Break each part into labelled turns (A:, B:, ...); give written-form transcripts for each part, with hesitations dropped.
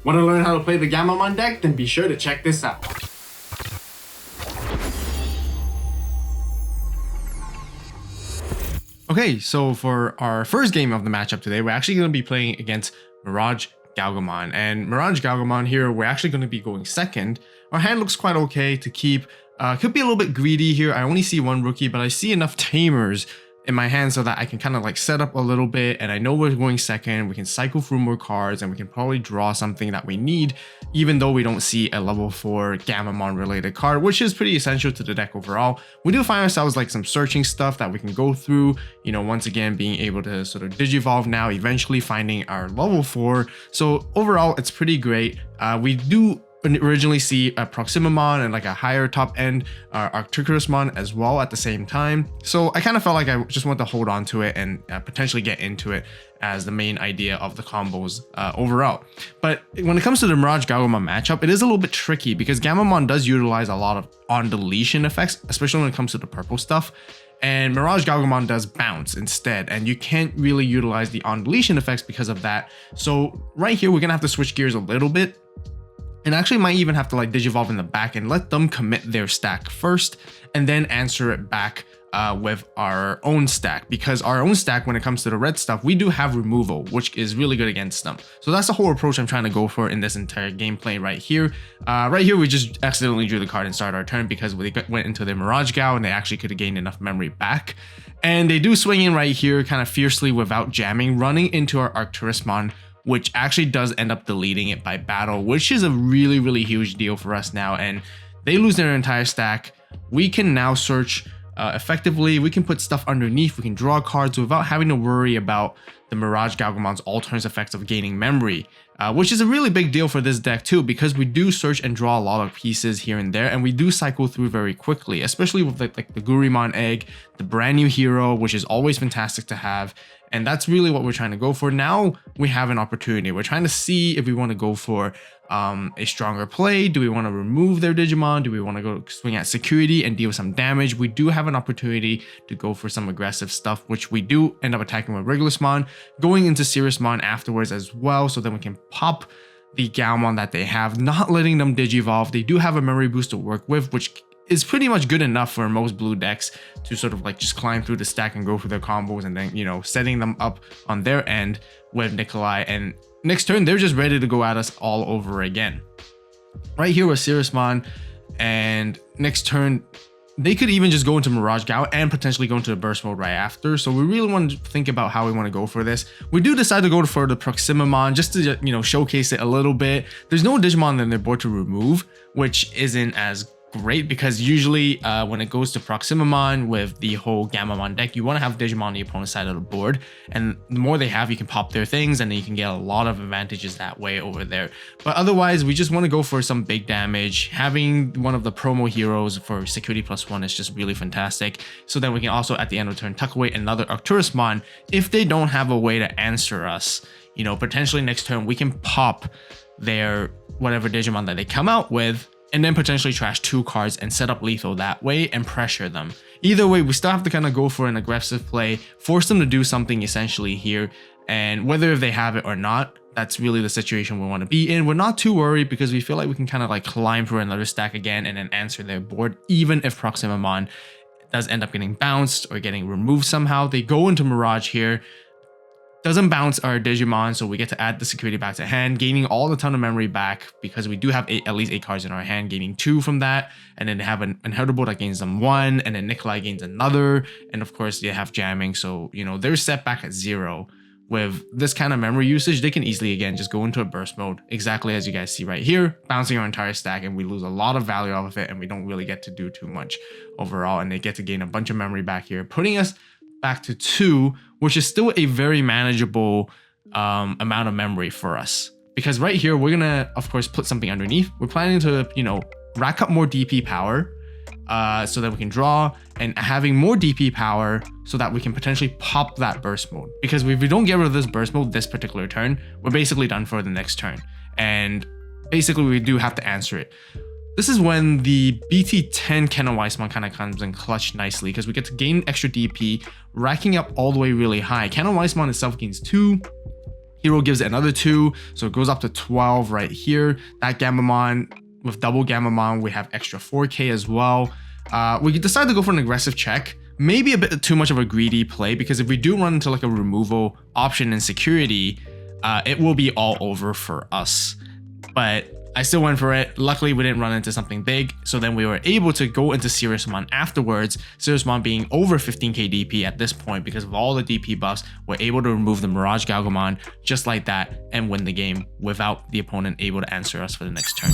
A: Want to learn how to play the Gammamon deck? Then be sure to check this out. Okay, so for our first game of the matchup today, we're actually going to be playing against Mirage Gammamon. And Mirage Gammamon here, we're actually going to be going second. Our hand looks quite okay to keep. Could be a little bit greedy here. I only see one rookie, but I see enough tamers in my hand so that I can kind of like set up a little bit, and I know we're going second. We can cycle through more cards and we can probably draw something that we need, even though we don't see a level 4 Gammamon related card, which is pretty essential to the deck overall. We do find ourselves like some searching stuff that we can go through, you know, once again being able to sort of digivolve now, eventually finding our level 4. So overall it's pretty great. We do originally see a Proximamon and like a higher top end Arcturusmon as well at the same time. So I kind of felt like I just want to hold on to it and potentially get into it as the main idea of the combos overall. But when it comes to the Mirage Gammamon matchup, it is a little bit tricky because Gammamon does utilize a lot of on deletion effects, especially when it comes to the purple stuff. And Mirage Gammamon does bounce instead, and you can't really utilize the on deletion effects because of that. So right here, we're gonna have to switch gears a little bit. And actually might even have to like digivolve in the back and let them commit their stack first and then answer it back with our own stack, because our own stack, when it comes to the red stuff, we do have removal, which is really good against them. So that's the whole approach I'm trying to go for in this entire gameplay right here. Right here, we just accidentally drew the card and started our turn because we went into the Mirage Gao and they actually could have gained enough memory back. And they do swing in right here kind of fiercely without jamming, running into our Arcturusmon, which actually does end up deleting it by battle, which is a really, really huge deal for us now. And they lose their entire stack. We can now search effectively. We can put stuff underneath. We can draw cards without having to worry about the Mirage Gammamon's all turns effects of gaining memory, which is a really big deal for this deck too, because we do search and draw a lot of pieces here and there, and we do cycle through very quickly, especially with like the Gurimon egg, the brand new hero, which is always fantastic to have. And that's really what we're trying to go for. Now we have an opportunity. We're trying to see if we want to go for a stronger play. Do we want to remove their Digimon? Do we want to go swing at security and deal some damage? We do have an opportunity to go for some aggressive stuff, which we do end up attacking with Regulusmon, going into Siriusmon afterwards as well, so then we can pop the Gammamon that they have, not letting them Digivolve. They do have a memory boost to work with, which is pretty much good enough for most blue decks to sort of like just climb through the stack and go for their combos, and then, you know, setting them up on their end with Nikolai. And next turn, they're just ready to go at us all over again. Right here with Siriusmon, and next turn, they could even just go into Mirage Gao and potentially go into the burst mode right after. So we really want to think about how we want to go for this. We do decide to go for the Proximamon just to, you know, showcase it a little bit. There's no Digimon on their board to remove, which isn't as great, because usually when it goes to Proximamon with the whole Gammamon deck, you want to have Digimon on the opponent's side of the board, and the more they have, you can pop their things and then you can get a lot of advantages that way over there. But otherwise, we just want to go for some big damage. Having one of the promo heroes for security +1 is just really fantastic, so that we can also at the end of turn tuck away another Arcturusmon if they don't have a way to answer us. You know, potentially next turn we can pop their whatever Digimon that they come out with, and then potentially trash 2 cards and set up lethal that way and pressure them. Either way, we still have to kind of go for an aggressive play, force them to do something essentially here, and whether if they have it or not, that's really the situation we want to be in. We're not too worried because we feel like we can kind of like climb through another stack again and then answer their board, even if Proximamon does end up getting bounced or getting removed somehow. They go into Mirage here, doesn't bounce our Digimon, so we get to add the security back to hand, gaining all the ton of memory back because we do have at least 8 cards in our hand, gaining 2 from that, and then they have an inheritable that gains them 1, and then Nikolai gains another, and of course they have jamming, so you know they're set back at 0. With this kind of memory usage, they can easily again just go into a burst mode, exactly as you guys see right here, bouncing our entire stack, and we lose a lot of value off of it, and we don't really get to do too much overall, and they get to gain a bunch of memory back here, putting us back to 2, which is still a very manageable amount of memory for us. Because right here, we're gonna, of course, put something underneath. We're planning to, you know, rack up more DP power so that we can draw, and having more DP power so that we can potentially pop that burst mode. Because if we don't get rid of this burst mode this particular turn, we're basically done for the next turn. And basically, we do have to answer it. This is when the BT10 Cannon-Weissmon kind of comes in clutch nicely, because we get to gain extra DP, racking up all the way really high. Cannon-Weissmon itself gains 2, Hero gives it another 2, so it goes up to 12 right here. That Gammamon, with double Gammamon, we have extra 4k as well. We could decide to go for an aggressive check. Maybe a bit too much of a greedy play, because if we do run into like a removal option in security, it will be all over for us. But I still went for it. Luckily, we didn't run into something big, so then we were able to go into Siriusmon afterwards. Siriusmon being over 15k DP at this point because of all the DP buffs, we're able to remove the Mirage Galgamon just like that and win the game without the opponent able to answer us for the next turn.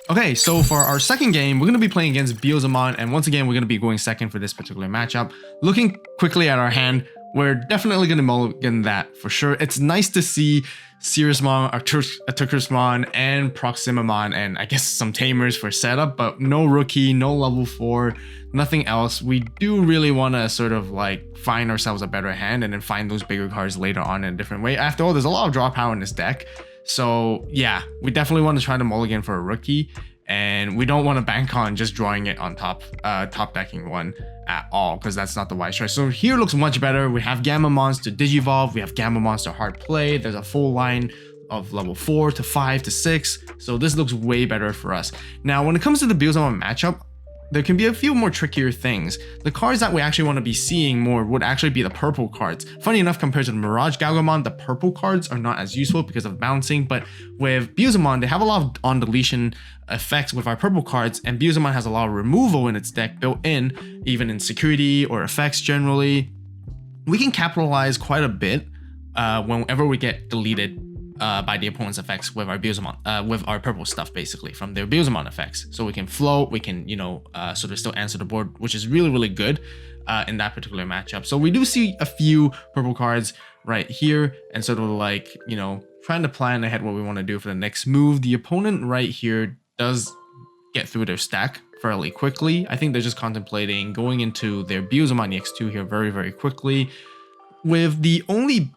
A: Okay, so for our second game, we're going to be playing against Beelzemon, and once again, we're going to be going second for this particular matchup. Looking quickly at our hand, we're definitely going to mulligan that for sure. It's nice to see Siriusmon, Arcturusmon, and Proximamon, and I guess some Tamers for setup, but no rookie, no level 4, nothing else. We do really want to sort of like find ourselves a better hand and then find those bigger cards later on in a different way. After all, there's a lot of draw power in this deck. So yeah, we definitely want to try to mulligan for a rookie, and we don't want to bank on just drawing it on top decking one at all, because that's not the wise choice. So here looks much better. We have Gammamons to Digivolve, we have Gammamons to hard play. There's a full line of level 4 to 5 to 6, so this looks way better for us. Now when it comes to the Beelzemon matchup, there can be a few more trickier things. The cards that we actually want to be seeing more would actually be the purple cards. Funny enough, compared to the Mirage Galgamon, the purple cards are not as useful because of bouncing, but with Beelzemon, they have a lot of on-deletion effects with our purple cards, and Beelzemon has a lot of removal in its deck built in, even in security or effects generally. We can capitalize quite a bit whenever we get deleted by the opponent's effects with our Beelzemon, with our purple stuff basically from their Beelzemon effects. So we can float, we can, you know, sort of still answer the board, which is really, really good in that particular matchup. So we do see a few purple cards right here and sort of like, you know, trying to plan ahead what we want to do for the next move. The opponent right here does get through their stack fairly quickly. I think they're just contemplating going into their Beelzemon EX2 here very, very quickly. With the only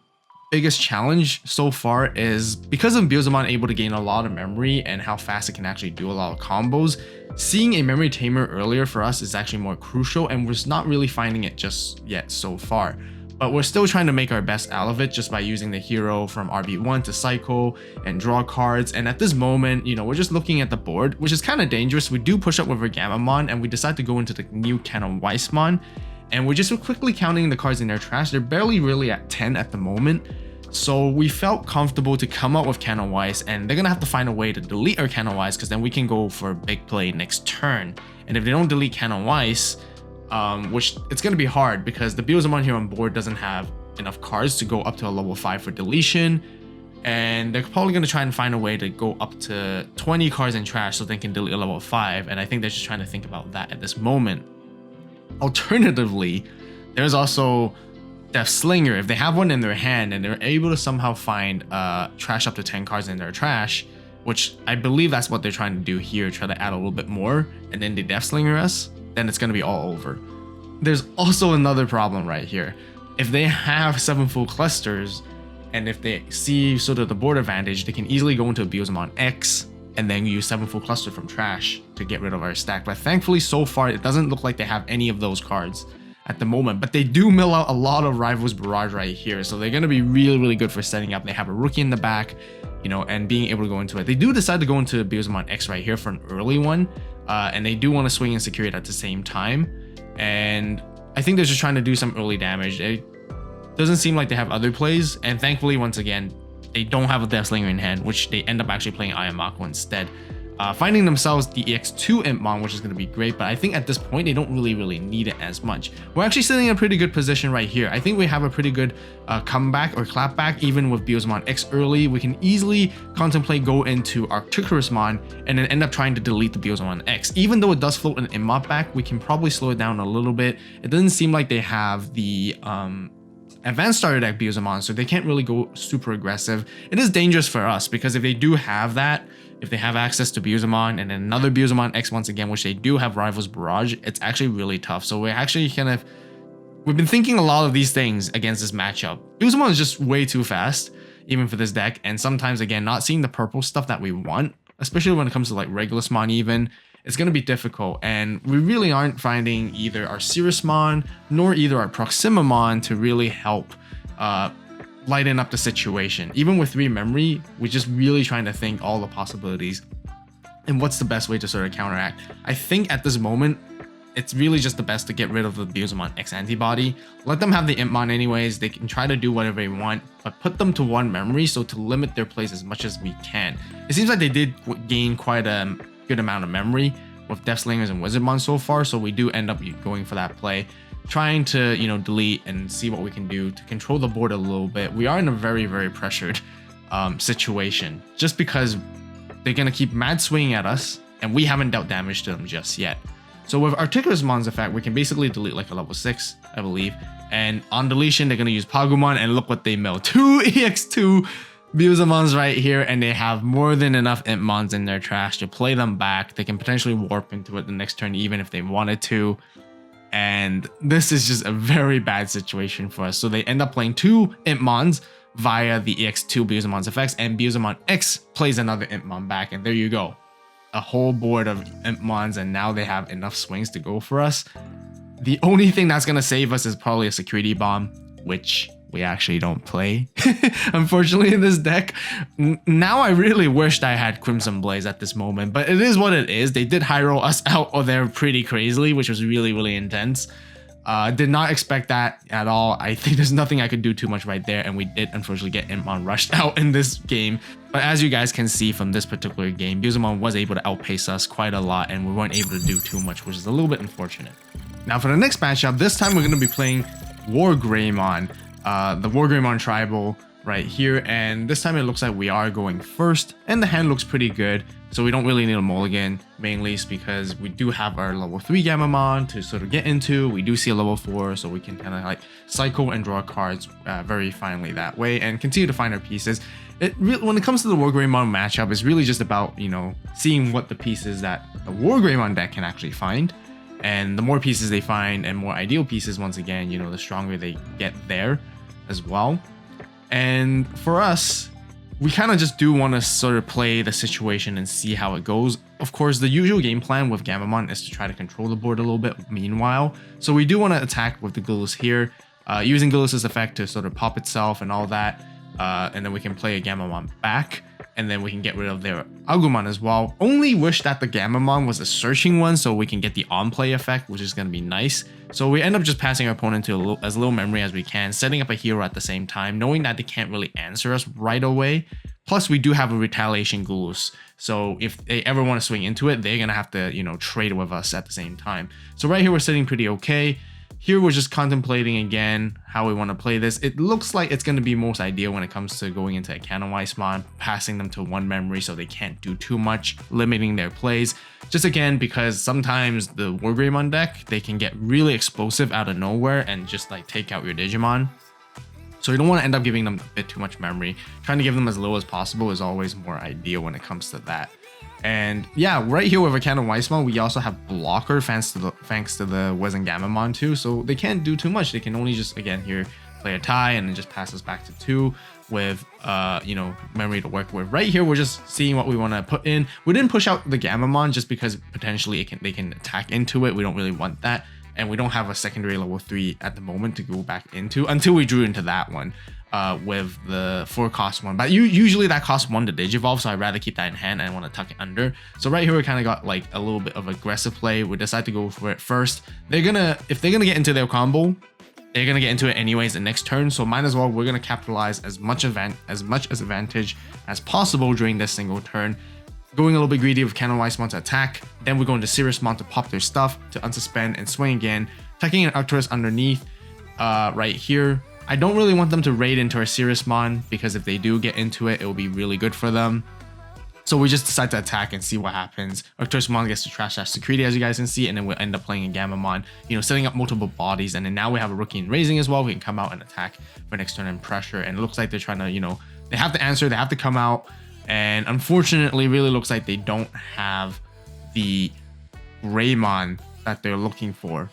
A: biggest challenge so far is because of Beelzemon able to gain a lot of memory and how fast it can actually do a lot of combos, seeing a memory tamer earlier for us is actually more crucial, and we're just not really finding it just yet so far. But we're still trying to make our best out of it just by using the hero from RB1 to cycle and draw cards. And at this moment, you know, we're just looking at the board, which is kind of dangerous. We do push up with our Gammamon and we decide to go into the new Canon Weissmon. And we're just quickly counting the cards in their trash. They're barely really at 10 at the moment. So we felt comfortable to come up with Canon Weiss, and they're going to have to find a way to delete our Canon Weiss, because then we can go for a big play next turn. And if they don't delete Canon Weiss, which it's going to be hard because the Beelzemon here on board doesn't have enough cards to go up to a level 5 for deletion. And they're probably going to try and find a way to go up to 20 cards in trash so they can delete a level 5. And I think they're just trying to think about that at this moment. Alternatively, there's also Death Slinger. If they have one in their hand and they're able to somehow find trash up to 10 cards in their trash, which I believe that's what they're trying to do here, try to add a little bit more, and then they Death Slinger us, then it's going to be all over. There's also another problem right here. If they have 7 full clusters, and if they see sort of the board advantage, they can easily go into a Beelzemon X and then use 7 full cluster from trash to get rid of our stack. But thankfully, so far, it doesn't look like they have any of those cards at the moment. But they do mill out a lot of Rivals Barrage right here, so they're going to be really, really good for setting up. They have a rookie in the back, you know, and being able to go into it. They do decide to go into Beelzemon X right here for an early one, and they do want to swing and secure it at the same time. And I think they're just trying to do some early damage. It doesn't seem like they have other plays, and thankfully, once again, they don't have a Death Slinger in hand, which they end up actually playing Ayamako instead. Finding themselves the EX2 Impmon, which is going to be great, but I think at this point, they don't really need it as much. We're actually sitting in a pretty good position right here. I think we have a pretty good comeback or clapback, even with Beelzemon X early. We can easily contemplate go into Arcturusmon and then end up trying to delete the Beelzemon X. Even though it does float an Impmon back, we can probably slow it down a little bit. It doesn't seem like they have the advanced starter deck Beelzemon, so they can't really go super aggressive. It is dangerous for us because if they do have that, if they have access to Beelzemon and then another Beelzemon X once again, which they do have Rivals Barrage, it's actually really tough. So we're actually we've been thinking a lot of these things against this matchup. Beelzemon is just way too fast, even for this deck, and sometimes again, not seeing the purple stuff that we want, especially when it comes to like Regulusmon even, it's going to be difficult, and we really aren't finding either our Siriusmon nor either our Proximamon to really help lighten up the situation. Even with 3 memory, we're just really trying to think all the possibilities and what's the best way to sort of counteract. I think at this moment, it's really just the best to get rid of the Busamon X antibody. Let them have the Impmon anyways. They can try to do whatever they want, but put them to 1 memory so to limit their plays as much as we can. It seems like they did gain quite a good amount of memory with Death Slingers and Wizardmon so far, so we do end up going for that play, trying to, you know, delete and see what we can do to control the board a little bbit. We are in a very, very pressured situation, just because they're gonna keep mad swinging at us, and we haven't dealt damage to them just yet. So with Articulusmon's effect, we can basically delete like a level 6, I believe. And on deletion, they're going to use Pagumon, and look what they mill. 2 EX2 Busamons right here, and they have more than enough Impmons in their trash to play them back. They can potentially warp into it the next turn even if they wanted to. And this is just a very bad situation for us. So they end up playing 2 Impmons via the EX2 Busamon's effects, and Busamon X plays another Impmon back, and there you go. A whole board of Impmons, and now they have enough swings to go for us. The only thing that's going to save us is probably a security bomb, which we actually don't play, unfortunately, in this deck. Now I really wished I had Crimson Blaze at this moment, but it is what it is. They did high roll us out of there pretty crazily, which was really, really intense. Did not expect that at all. I think there's nothing I could do too much right there, and we did unfortunately get Impmon rushed out in this game. But as you guys can see from this particular game, Busamon was able to outpace us quite a lot, and we weren't able to do too much, which is a little bit unfortunate. Now for the next matchup, this time we're going to be playing Wargreymon, the Wargreymon Tribal right here, and this time it looks like we are going first, and the hand looks pretty good. So we don't really need a mulligan, mainly because we do have our level 3 Gammamon to sort of get into. We do see a level 4, so we can kind of like cycle and draw cards very finely that way and continue to find our pieces. When it comes to the Wargreymon matchup, it's really just about, you know, seeing what the pieces that the Wargreymon deck can actually find. And the more pieces they find and more ideal pieces, once again, you know, the stronger they get there as well. And for us, we kind of just do want to sort of play the situation and see how it goes. Of course, the usual game plan with Gammamon is to try to control the board a little bit meanwhile. So we do want to attack with the Gillis here, using Gillis's effect to sort of pop itself and all that. And then we can play a Gammamon back, and then we can get rid of their Agumon as well. Only wish that the Gammamon was a searching one so we can get the on-play effect, which is going to be nice. So we end up just passing our opponent to as little memory as we can, setting up a hero at the same time, knowing that they can't really answer us right away. Plus, we do have a Retaliation Goose, so if they ever want to swing into it, they're going to have to, you know, trade with us at the same time. So right here, we're sitting pretty okay. Here, we're just contemplating again how we want to play this. It looks like it's going to be most ideal when it comes to going into a Canonweissmon, passing them to 1 memory so they can't do too much, limiting their plays. Just again, because sometimes the Wargreymon deck, they can get really explosive out of nowhere and just like take out your Digimon. So you don't want to end up giving them a bit too much memory. Trying to give them as low as possible is always more ideal when it comes to that. And yeah, right here with a Canonweissmon, we also have blocker thanks to the Wizengamamon too. So they can't do too much. They can only just, again, here play a tie and then just pass us back to 2 with you know, memory to work with. Right here, we're just seeing what we want to put in. We didn't push out the Gammamon just because potentially they can attack into it. We don't really want that. And we don't have a secondary level 3 at the moment to go back into until we drew into that one. With the 4-cost one, but usually that costs 1 to Digivolve, so I'd rather keep that in hand and I want to tuck it under. So right here we kind of got like a little bit of aggressive play. We decide to go for it first. If they're gonna get into their combo, they're gonna get into it anyways the next turn. So might as well, we're gonna capitalize as much advantage as possible during this single turn. Going a little bit greedy with Canonweissmon to attack, then we're going to Siriusmon to pop their stuff to unsuspend and swing again, tucking an Arcturus underneath right here. I don't really want them to raid into our Siriusmon because if they do get into it, it will be really good for them. So we just decide to attack and see what happens. Arcturusmon gets to trash that security, as you guys can see, and then we'll end up playing a Gammamon, you know, setting up multiple bodies. And then now we have a Rookie and Raising as well. We can come out and attack for next turn and pressure. And it looks like they're trying to, you know, they have to answer, they have to come out. And unfortunately, really looks like they don't have the Greymon that they're looking for.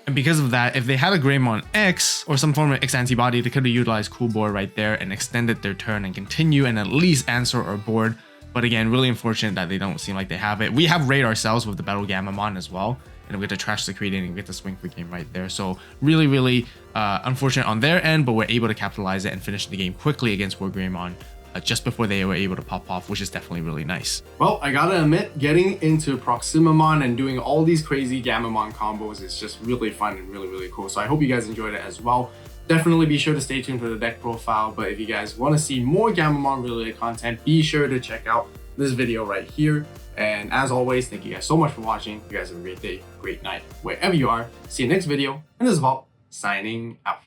A: And because of that, if they had a Greymon X or some form of X antibody, they could have utilized Cool Board right there and extended their turn and continue and at least answer our board. But again, really unfortunate that they don't seem like they have it. We have raid ourselves with the Battle Gammamon as well. and we get to trash the creed and we get to swing for game right there. So really unfortunate on their end, but we're able to capitalize it and finish the game quickly against Gammamon just before they were able to pop off, which is definitely really nice. Well, I gotta admit, getting into Proximamon and doing all these crazy Gammamon combos is just really fun and really cool. So I hope you guys enjoyed it as well. Definitely be sure to stay tuned for the deck profile, but if you guys want to see more Gammamon related content, be sure to check out this video right here. And as always, thank you guys so much for watching. You guys have a great day, great night, wherever you are. See you next video, and this is AVAULT signing out.